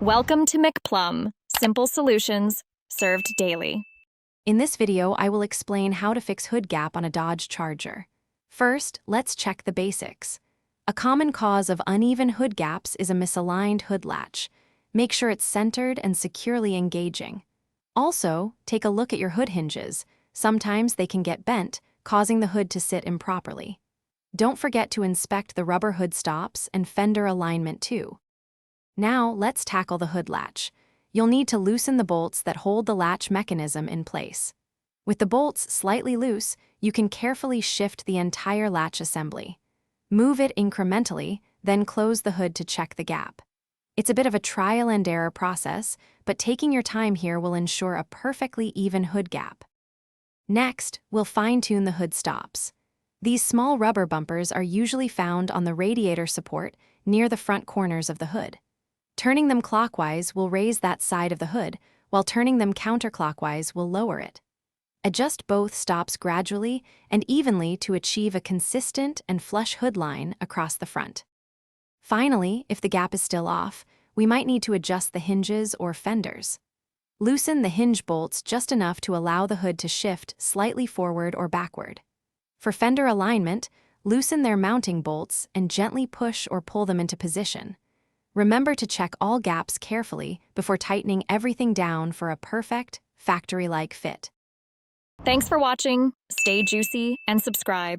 Welcome to McPlum, simple solutions served daily. In this video, I will explain how to fix hood gap on a Dodge Charger. First, let's check the basics. A common cause of uneven hood gaps is a misaligned hood latch. Make sure it's centered and securely engaging. Also, take a look at your hood hinges. Sometimes they can get bent, causing the hood to sit improperly. Don't forget to inspect the rubber hood stops and fender alignment too. Now, let's tackle the hood latch. You'll need to loosen the bolts that hold the latch mechanism in place. With the bolts slightly loose, you can carefully shift the entire latch assembly. Move it incrementally, then close the hood to check the gap. It's a bit of a trial and error process, but taking your time here will ensure a perfectly even hood gap. Next, we'll fine-tune the hood stops. These small rubber bumpers are usually found on the radiator support near the front corners of the hood. Turning them clockwise will raise that side of the hood, while turning them counterclockwise will lower it. Adjust both stops gradually and evenly to achieve a consistent and flush hood line across the front. Finally, if the gap is still off, we might need to adjust the hinges or fenders. Loosen the hinge bolts just enough to allow the hood to shift slightly forward or backward. For fender alignment, loosen their mounting bolts and gently push or pull them into position. Remember to check all gaps carefully before tightening everything down for a perfect, factory-like fit. Thanks for watching. Stay juicy and subscribe.